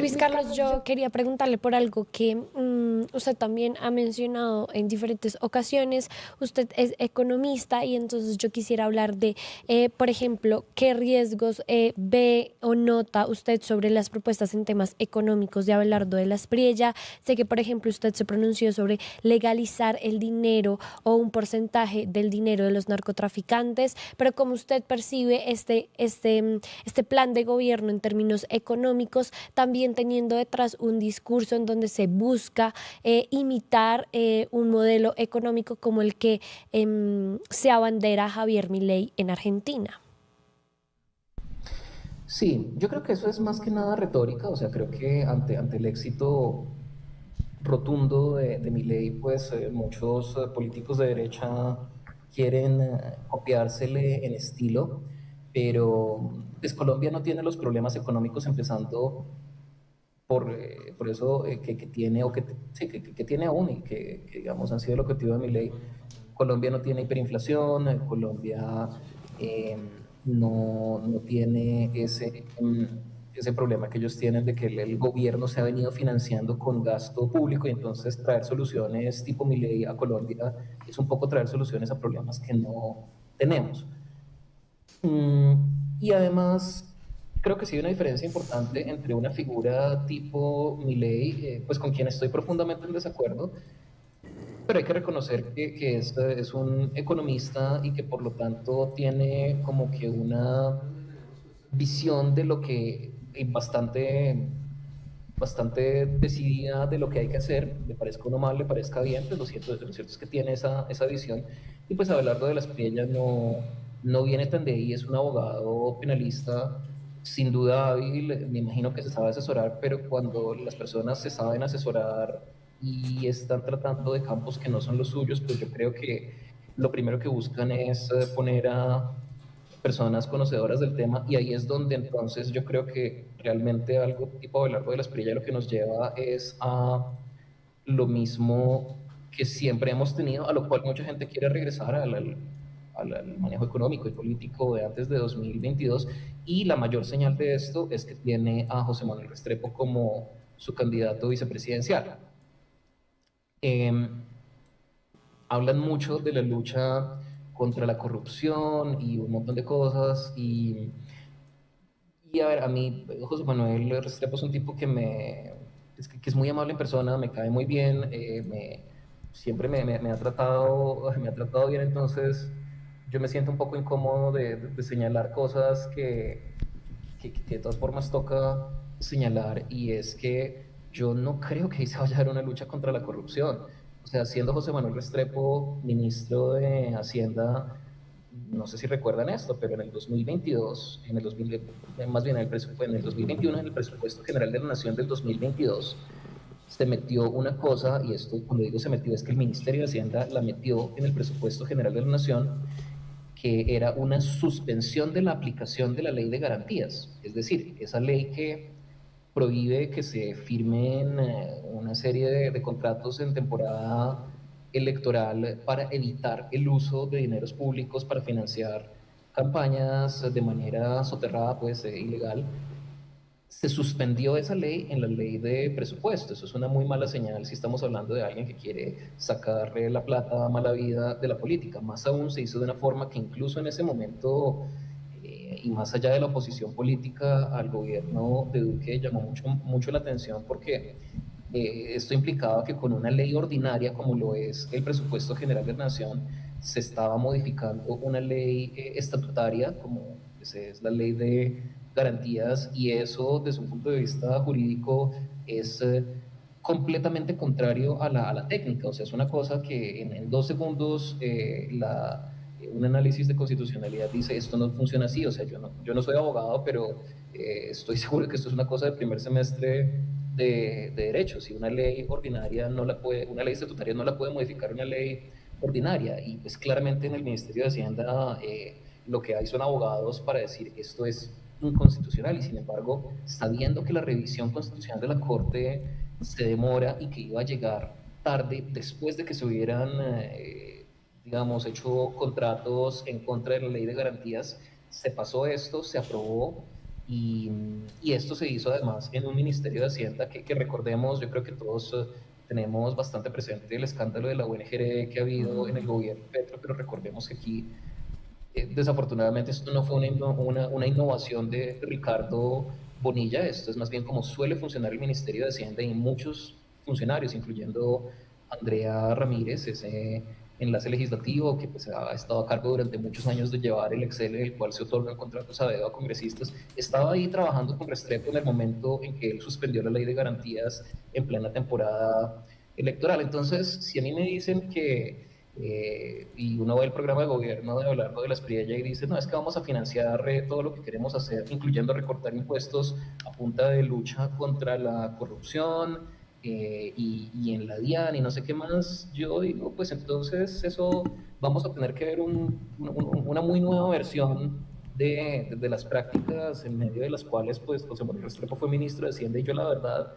Luis Carlos, yo quería preguntarle por algo que usted también ha mencionado en diferentes ocasiones. Usted es economista y entonces yo quisiera hablar de, por ejemplo, qué riesgos ve o nota usted sobre las propuestas en temas económicos de Abelardo de la Espriella. Sé que, por ejemplo, usted se pronunció sobre legalizar el dinero o un porcentaje del dinero de los narcotraficantes, pero como usted percibe este plan de gobierno en términos económicos, también teniendo detrás un discurso en donde se busca imitar un modelo económico como el que se abandera Javier Milei en Argentina. Sí, yo creo que eso es más que nada retórica, o sea, creo que ante el éxito rotundo de Milei, pues muchos políticos de derecha quieren copiársele en estilo, pero pues Colombia no tiene los problemas económicos empezando por eso que tiene, o sí, que tiene aún y que, digamos han sido el objetivo de Milei. Colombia no tiene hiperinflación, Colombia eh, no tiene ese problema que ellos tienen de que el gobierno se ha venido financiando con gasto público y entonces traer soluciones tipo Milei a Colombia es un poco traer soluciones a problemas que no tenemos. Y además, creo que sí hay una diferencia importante entre una figura tipo Milei, pues con quien estoy profundamente en desacuerdo, pero hay que reconocer que es un economista y que por lo tanto tiene como que una visión de lo que bastante decidida de lo que hay que hacer, le parezca uno mal, le parezca bien, pues lo cierto es que tiene esa visión. Y pues Abelardo de las Priellas no viene tan de ahí, es un abogado penalista, sin duda hábil, me imagino que se sabe asesorar, pero cuando las personas se saben asesorar y están tratando de campos que no son los suyos, pues yo creo que lo primero que buscan es poner a personas conocedoras del tema, y ahí es donde entonces yo creo que realmente algo tipo Abelardo de la Espriella lo que nos lleva es a lo mismo que siempre hemos tenido, a lo cual mucha gente quiere regresar al manejo económico y político de antes de 2022, y la mayor señal de esto es que tiene a José Manuel Restrepo como su candidato vicepresidencial. Eh, Hablan mucho de la lucha contra la corrupción y un montón de cosas, y a ver, a mí José Manuel Restrepo es un tipo que es muy amable en persona, me cae muy bien, siempre me ha tratado bien, entonces yo me siento un poco incómodo de señalar cosas que de todas formas toca señalar, y es que yo no creo que ahí se vaya a dar una lucha contra la corrupción. O sea, siendo José Manuel Restrepo ministro de Hacienda, no sé si recuerdan esto, pero en el 2022, más bien en el 2021, en el presupuesto general de la Nación del 2022, se metió una cosa, y esto cuando digo se metió es que el Ministerio de Hacienda la metió en el presupuesto general de la Nación, que era una suspensión de la aplicación de la ley de garantías. Es decir, esa ley que prohíbe que se firmen una serie de contratos en temporada electoral para evitar el uso de dineros públicos para financiar campañas de manera soterrada, pues ilegal. Se suspendió esa ley en la ley de presupuesto. Eso es una muy mala señal si estamos hablando de alguien que quiere sacarle la plata a mala vida de la política. Más aún se hizo de una forma que incluso en ese momento, y más allá de la oposición política al gobierno de Duque, llamó mucho la atención, porque esto implicaba que con una ley ordinaria como lo es el presupuesto general de la Nación, se estaba modificando una ley estatutaria como pues, es la ley de garantías, y eso desde un punto de vista jurídico es completamente contrario a la técnica. O sea, es una cosa que en 2 segundos un análisis de constitucionalidad dice esto no funciona así. O sea, yo no soy abogado, pero estoy seguro que esto es una cosa del primer semestre de derecho. Si una ley ordinaria no la puede, una ley estatutaria no la puede modificar una ley ordinaria, y pues claramente en el Ministerio de Hacienda lo que hay son abogados para decir esto es inconstitucional, y sin embargo, sabiendo que la revisión constitucional de la Corte se demora y que iba a llegar tarde después de que se hubieran, digamos, hecho contratos en contra de la ley de garantías, se pasó esto, se aprobó, Y, y esto se hizo además en un Ministerio de Hacienda que recordemos, yo creo que todos tenemos bastante presente el escándalo de la UNGR que ha habido en el gobierno Petro, pero recordemos que aquí desafortunadamente esto no fue una innovación de Ricardo Bonilla, esto es más bien como suele funcionar el Ministerio de Hacienda y muchos funcionarios, incluyendo Andrea Ramírez, ese enlace legislativo que pues, ha estado a cargo durante muchos años de llevar el Excel en el cual se otorgan contratos a dedo a congresistas, estaba ahí trabajando con Restrepo en el momento en que él suspendió la ley de garantías en plena temporada electoral. Entonces, si a mí me dicen que y uno ve el programa de gobierno de Abelardo de la Espriella y dice, no, es que vamos a financiar todo lo que queremos hacer, incluyendo recortar impuestos a punta de lucha contra la corrupción y en la DIAN y no sé qué más. Yo digo, pues entonces eso vamos a tener que ver una muy nueva versión de las prácticas en medio de las cuales pues José Manuel Restrepo fue ministro de Hacienda y yo la verdad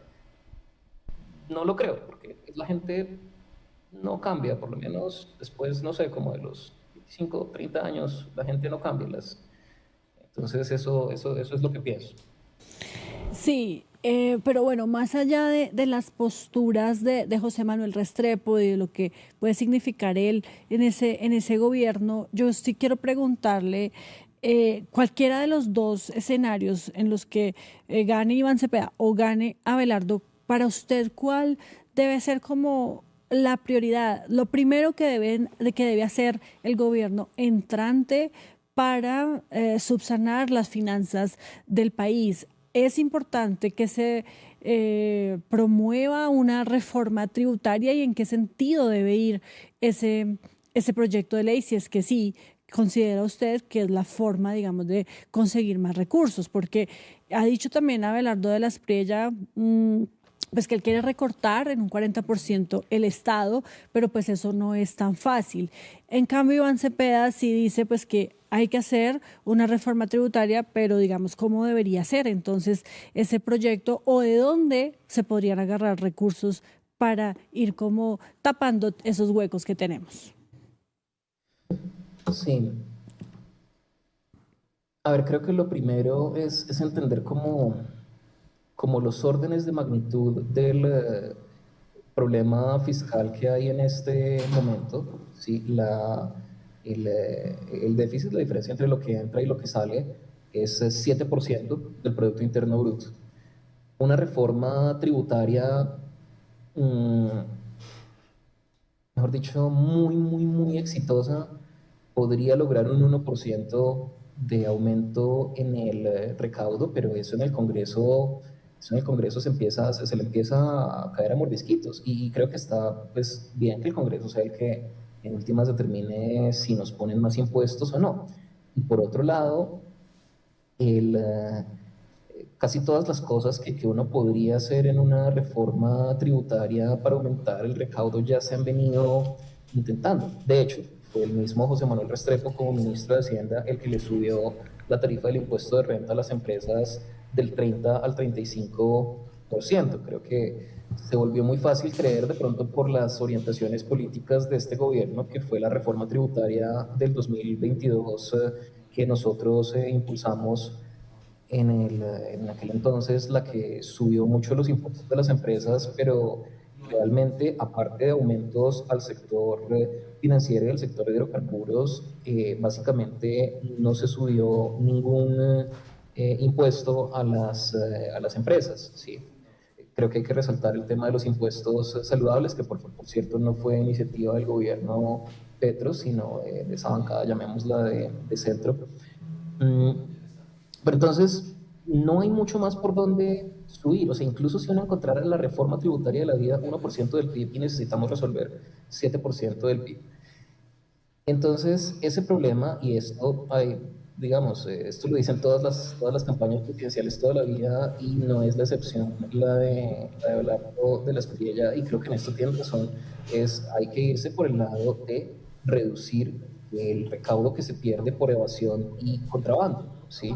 no lo creo, porque la gente no cambia, por lo menos después, no sé, como de los 25 o 30 años, la gente no cambia. Entonces eso es lo que pienso. Sí, pero bueno, más allá de las posturas de José Manuel Restrepo y de lo que puede significar él en ese gobierno, yo sí quiero preguntarle, cualquiera de los dos escenarios en los que gane Iván Cepeda o gane Abelardo, para usted, ¿cuál debe ser como la prioridad? Lo primero que debe hacer el gobierno entrante para subsanar las finanzas del país. Es importante que se promueva una reforma tributaria y en qué sentido debe ir ese proyecto de ley, si es que sí considera usted que es la forma, digamos, de conseguir más recursos, porque ha dicho también Abelardo de la Espriella, pues que él quiere recortar en un 40% el Estado, pero pues eso no es tan fácil. En cambio, Iván Cepeda sí dice pues que hay que hacer una reforma tributaria, pero digamos cómo debería ser entonces ese proyecto o de dónde se podrían agarrar recursos para ir como tapando esos huecos que tenemos. Sí. A ver, creo que lo primero es entender como los órdenes de magnitud del problema fiscal que hay en este momento. ¿Sí? El déficit, la diferencia entre lo que entra y lo que sale, es 7% del Producto Interno Bruto. Una reforma tributaria, mmm, mejor dicho, muy exitosa, podría lograr un 1% de aumento en el recaudo, pero eso en el Congreso se le empieza a caer a mordisquitos. Y creo que está pues, bien que el Congreso sea el que en últimas determine si nos ponen más impuestos o no. Y por otro lado, el, casi todas las cosas que uno podría hacer en una reforma tributaria para aumentar el recaudo ya se han venido intentando. De hecho, fue el mismo José Manuel Restrepo como ministro de Hacienda el que le subió la tarifa del impuesto de renta a las empresas del 30 al 35%. Creo que se volvió muy fácil creer de pronto por las orientaciones políticas de este gobierno que fue la reforma tributaria del 2022 que nosotros impulsamos en aquel entonces la que subió mucho los impuestos de las empresas, pero realmente, aparte de aumentos al sector financiero y al sector de hidrocarburos, básicamente no se subió ningún impuesto a las empresas. ¿Sí? Creo que hay que resaltar el tema de los impuestos saludables, que por cierto no fue iniciativa del gobierno Petro, sino de esa bancada, llamémosla de centro. Pero entonces no hay mucho más por donde subir. O sea, incluso si uno encontrara la reforma tributaria de la vida 1% del PIB y necesitamos resolver 7% del PIB. Entonces, ese problema, y esto hay, digamos, esto lo dicen todas las campañas presidenciales toda la vida y no es la excepción la de hablar de la espriella, y creo que en esto tienen razón, es hay que irse por el lado de reducir el recaudo que se pierde por evasión y contrabando, ¿sí?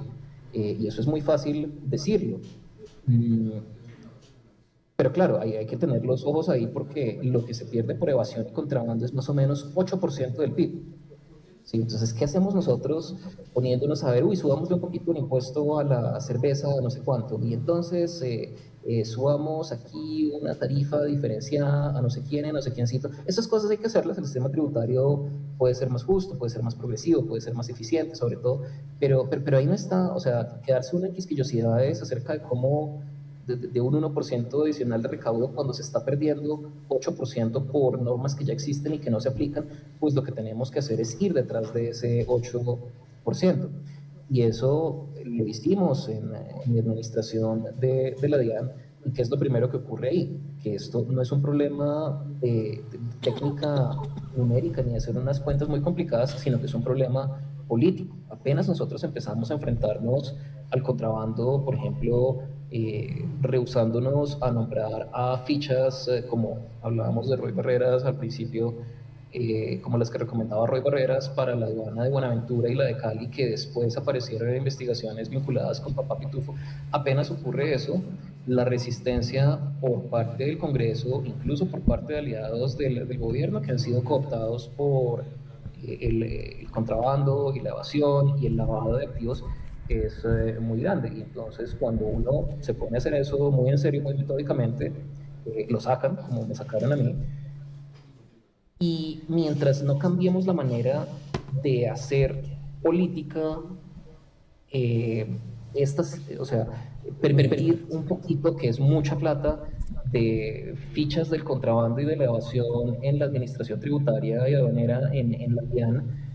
Y eso es muy fácil decirlo. Mm, pero claro, hay que tener los ojos ahí porque lo que se pierde por evasión y contrabando es más o menos 8% del PIB. ¿sí? Entonces, ¿qué hacemos nosotros poniéndonos a ver, uy, subamos un poquito el impuesto a la cerveza, no sé cuánto, y entonces subamos aquí una tarifa diferenciada a no sé quién, a no sé quiéncito? Esas cosas hay que hacerlas, el sistema tributario puede ser más justo, puede ser más progresivo, puede ser más eficiente, sobre todo, pero ahí no está, o sea, quedarse una quisquillosidades acerca de cómo de un 1% adicional de recaudo cuando se está perdiendo 8% por normas que ya existen y que no se aplican, pues lo que tenemos que hacer es ir detrás de ese 8%. Y eso lo hicimos en mi administración de la DIAN. ¿Y qué es lo primero que ocurre ahí? Que esto no es un problema de técnica numérica ni de hacer unas cuentas muy complicadas, sino que es un problema político. Apenas nosotros empezamos a enfrentarnos al contrabando, por ejemplo, rehusándonos a nombrar a fichas, como hablábamos de Roy Barreras al principio, como las que recomendaba Roy Barreras para la aduana de Buenaventura y la de Cali, que después aparecieron en investigaciones vinculadas con Papá Pitufo. Apenas ocurre eso, la resistencia por parte del Congreso, incluso por parte de aliados del gobierno, que han sido cooptados por el contrabando y la evasión y el lavado de activos, es muy grande. Y entonces cuando uno se pone a hacer eso muy en serio, muy metódicamente, lo sacan, como me sacaron a mí. Y mientras no cambiemos la manera de hacer política, o sea, permitir un poquito, que es mucha plata, de fichas del contrabando y de la evasión en la administración tributaria y aduanera en la DIAN,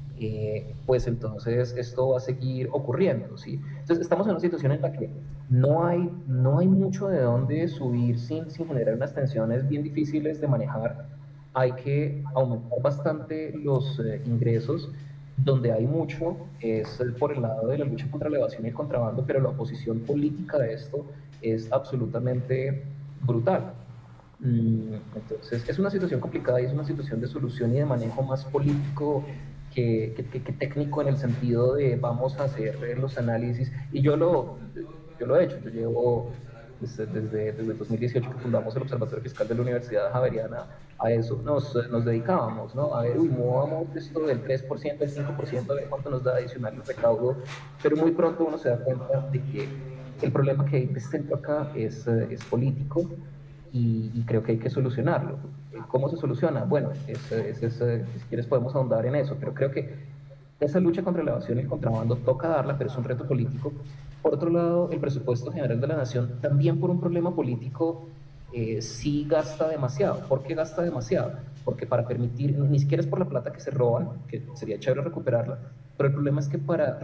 pues entonces esto va a seguir ocurriendo, ¿sí? Entonces estamos en una situación en la que no hay mucho de dónde subir sin generar unas tensiones bien difíciles de manejar. Hay que aumentar bastante los ingresos. Donde hay mucho es por el lado de la lucha contra la evasión y el contrabando, pero la oposición política de esto es absolutamente brutal. Entonces, es una situación complicada y es una situación de solución y de manejo más político que técnico, en el sentido de vamos a hacer los análisis. Y yo lo he hecho, yo llevo desde 2018, que fundamos el Observatorio Fiscal de la Universidad Javeriana. A eso nos dedicábamos, ¿no? A ver, uy, movamos esto del 3%, del 5%, a ver cuánto nos da adicional el recaudo, pero muy pronto uno se da cuenta de que el problema que hay de centro acá es político, y creo que hay que solucionarlo. ¿Cómo se soluciona? Bueno, si quieres podemos ahondar en eso, pero creo que esa lucha contra la evasión y el contrabando toca darla, pero es un reto político. Por otro lado, el presupuesto general de la nación, también por un problema político, sí gasta demasiado. ¿Por qué gasta demasiado? Porque para permitir, ni siquiera es por la plata que se roban, que sería chévere recuperarla, pero el problema es que para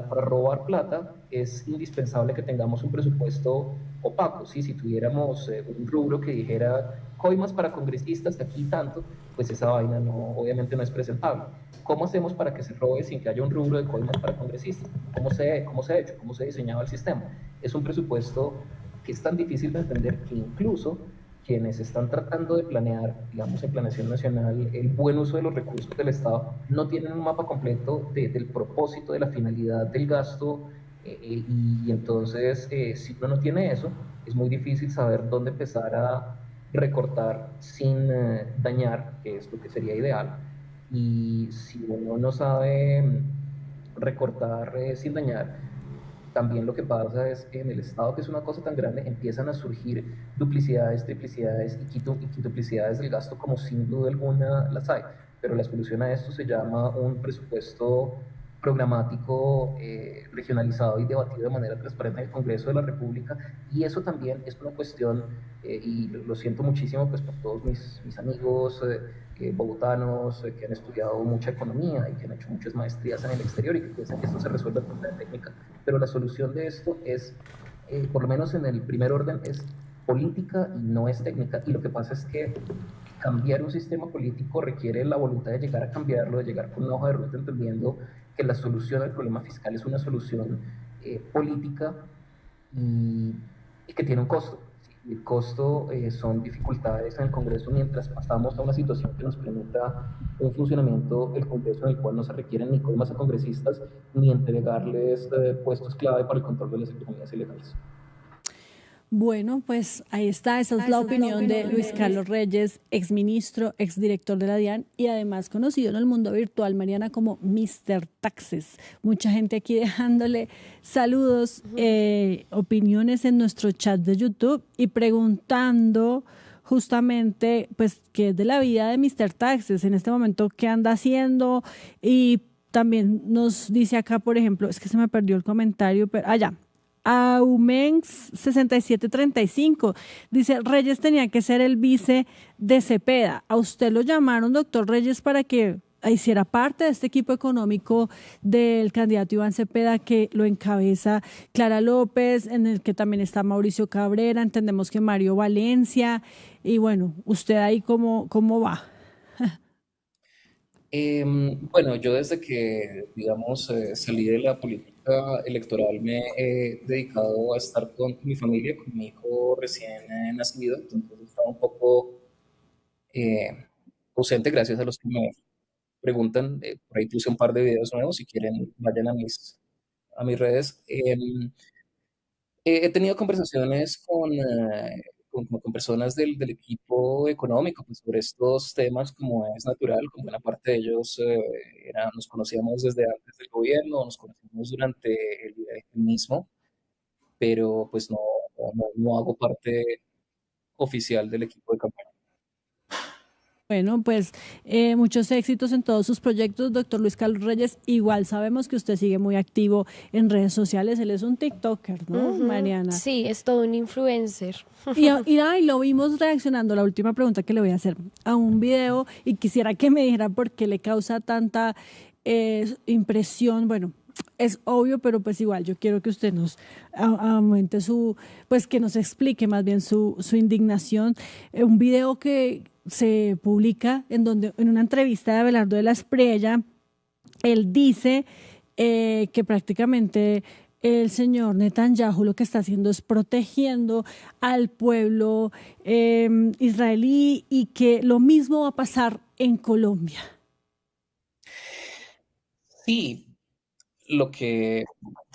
robar plata es indispensable que tengamos un presupuesto opaco, ¿sí? Si tuviéramos un rubro que dijera coimas para congresistas de aquí tanto, pues esa vaina obviamente no es presentable. ¿Cómo hacemos para que se robe sin que haya un rubro de coimas para congresistas? ¿Cómo se ha hecho? ¿Cómo se ha diseñado el sistema? Es un presupuesto que es tan difícil de entender que incluso quienes están tratando de planear, digamos, en planeación nacional, el buen uso de los recursos del Estado, no tienen un mapa completo del propósito, de la finalidad del gasto, y entonces, si uno no tiene eso, es muy difícil saber dónde empezar a recortar sin dañar, que es lo que sería ideal. Y si uno no sabe recortar sin dañar, también lo que pasa es que en el Estado, que es una cosa tan grande, empiezan a surgir duplicidades, triplicidades y quintuplicidades del gasto, como sin duda alguna las hay. Pero la solución a esto se llama un presupuesto programático, regionalizado y debatido de manera transparente en el Congreso de la República. Y eso también es una cuestión, y lo siento muchísimo pues por todos mis amigos bogotanos, que han estudiado mucha economía y que han hecho muchas maestrías en el exterior y que piensan que esto se resuelve por la técnica, pero la solución de esto es, por lo menos en el primer orden, es política y no es técnica. Y lo que pasa es que cambiar un sistema político requiere la voluntad de llegar a cambiarlo, de llegar con una hoja de ruta, entendiendo que la solución al problema fiscal es una solución política, y, y que tiene un costo. El costo son dificultades en el Congreso mientras pasamos a una situación que nos permita un funcionamiento del Congreso en el cual no se requieren ni coimas a congresistas ni entregarles puestos clave para el control de las economías ilegales. Bueno, pues ahí está, esa es la opinión de Luis Carlos Reyes, exministro, exdirector de la DIAN y además conocido en el mundo virtual, Mariana, como Mr. Taxes. Mucha gente aquí dejándole saludos, opiniones en nuestro chat de YouTube y preguntando justamente, pues, qué es de la vida de Mr. Taxes en este momento, qué anda haciendo y también nos dice acá, por ejemplo, es que se me perdió el comentario, pero allá. Aumex 6735 dice, Reyes tenía que ser el vice de Cepeda. ¿A usted lo llamaron, doctor Reyes, para que hiciera parte de este equipo económico del candidato Iván Cepeda que lo encabeza Clara López, en el que también está Mauricio Cabrera, entendemos que Mario Valencia, y bueno, usted ahí cómo va? Bueno, yo desde que, digamos, salí de la política electoral me he dedicado a estar con mi familia, con mi hijo recién nacido, entonces estaba un poco eh, ausente gracias a los que me preguntan. Por ahí puse un par de videos nuevos, si quieren vayan a mis redes. He tenido conversaciones con personas del equipo económico pues, sobre estos temas, como es natural, con buena parte de ellos nos conocíamos desde antes del gobierno, nos conocimos durante el mismo, pero pues no hago parte oficial del equipo de campaña. Bueno, pues muchos éxitos en todos sus proyectos, doctor Luis Carlos Reyes. Igual sabemos que usted sigue muy activo en redes sociales. Él es un TikToker, ¿no, Mariana? Sí, es todo un influencer. Y lo vimos reaccionando a la última pregunta que le voy a hacer a un video y quisiera que me dijera por qué le causa tanta impresión. Bueno, es obvio, pero pues igual yo quiero que usted nos aumente pues que nos explique más bien su indignación. Un video que se publica en una entrevista de Abelardo de la Espriella, él dice que prácticamente el señor Netanyahu lo que está haciendo es protegiendo al pueblo israelí y que lo mismo va a pasar en Colombia. Sí, lo que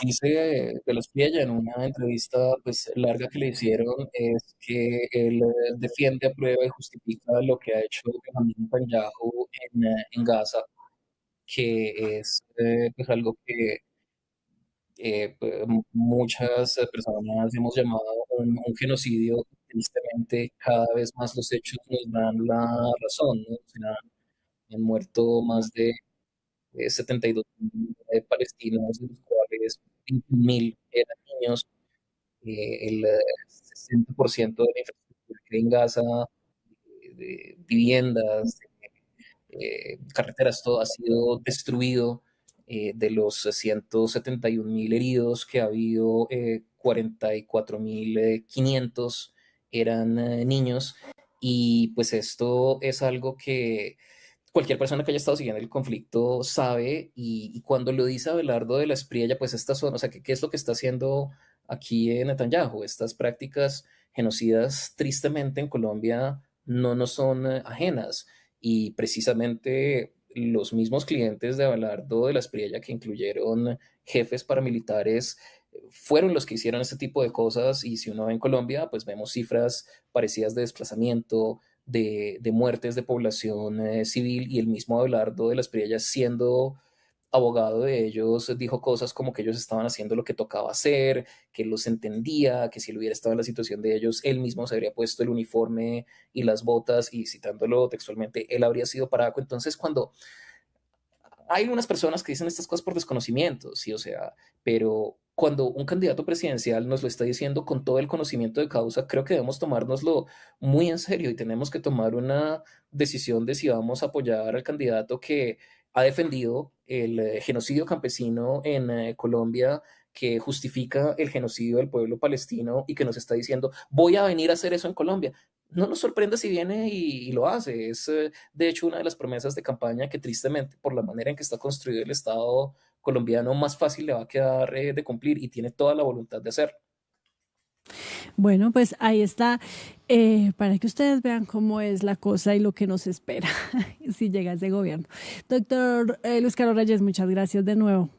dice de la Espriella en una entrevista pues larga que le hicieron es que él defiende, aprueba y justifica lo que ha hecho Benjamin Netanyahu en Gaza, que es pues algo que muchas personas hemos llamado un genocidio. Tristemente, cada vez más los hechos nos dan la razón, ¿no? O sea, han muerto más de 72.000 palestinos, de los cuales 21.000 eran niños. El 60% de la infraestructura que hay en Gaza, de viviendas, carreteras, todo ha sido destruido. De los 171.000 heridos que ha habido, 44.500 eran niños. Y pues esto es algo que cualquier persona que haya estado siguiendo el conflicto sabe, y cuando lo dice Abelardo de la Espriella, pues estas son, o sea, ¿qué es lo que está haciendo aquí en Netanyahu? Estas prácticas genocidas tristemente en Colombia no nos son ajenas, y precisamente los mismos clientes de Abelardo de la Espriella, que incluyeron jefes paramilitares, fueron los que hicieron este tipo de cosas. Y si uno ve en Colombia, pues vemos cifras parecidas de desplazamiento, de muertes de población civil, y el mismo Abelardo de la Espriella, siendo abogado de ellos, dijo cosas como que ellos estaban haciendo lo que tocaba hacer, que los entendía, que si él hubiera estado en la situación de ellos, él mismo se habría puesto el uniforme y las botas, y citándolo textualmente, él habría sido paraco. Entonces, cuando hay algunas personas que dicen estas cosas por desconocimiento, sí, o sea, pero cuando un candidato presidencial nos lo está diciendo con todo el conocimiento de causa, creo que debemos tomárnoslo muy en serio, y tenemos que tomar una decisión de si vamos a apoyar al candidato que ha defendido el genocidio campesino en Colombia, que justifica el genocidio del pueblo palestino, y que nos está diciendo, voy a venir a hacer eso en Colombia. No nos sorprenda si viene y lo hace. Es, de hecho, una de las promesas de campaña que tristemente, por la manera en que está construido el Estado colombiano, más fácil le va a quedar de cumplir, y tiene toda la voluntad de hacerlo. Bueno, pues ahí está, para que ustedes vean cómo es la cosa y lo que nos espera si llega ese gobierno. Doctor Luis Carlos Reyes, muchas gracias de nuevo.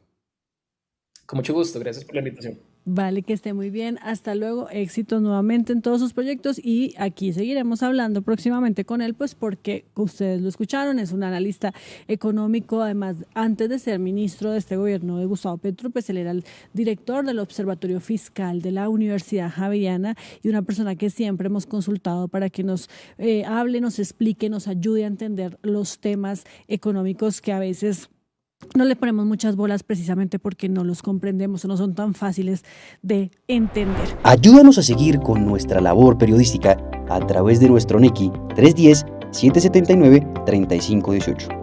Con mucho gusto, gracias por la invitación. Vale, que esté muy bien. Hasta luego. Éxitos nuevamente en todos sus proyectos y aquí seguiremos hablando próximamente con él, pues porque ustedes lo escucharon, es un analista económico. Además, antes de ser ministro de este gobierno de Gustavo Petro, pues él era el director del Observatorio Fiscal de la Universidad Javeriana y una persona que siempre hemos consultado para que nos hable, nos explique, nos ayude a entender los temas económicos que a veces no le ponemos muchas bolas precisamente porque no los comprendemos o no son tan fáciles de entender. Ayúdanos a seguir con nuestra labor periodística a través de nuestro NECI 310-779-3518.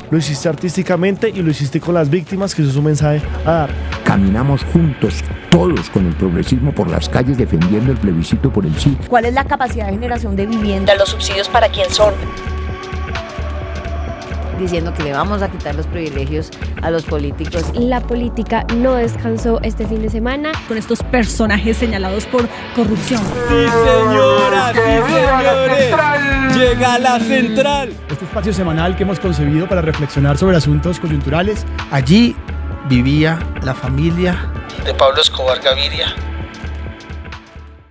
Lo hiciste artísticamente y lo hiciste con las víctimas, que eso es un mensaje a dar. Caminamos juntos, todos con el progresismo por las calles defendiendo el plebiscito por el sí. ¿Cuál es la capacidad de generación de vivienda? ¿Los subsidios para quién son? Diciendo que le vamos a quitar los privilegios a los políticos. La política no descansó este fin de semana. Con estos personajes señalados por corrupción. Sí, señora, sí, señores. Llega la central. Este espacio semanal que hemos concebido para reflexionar sobre asuntos coyunturales. Allí vivía la familia de Pablo Escobar Gaviria.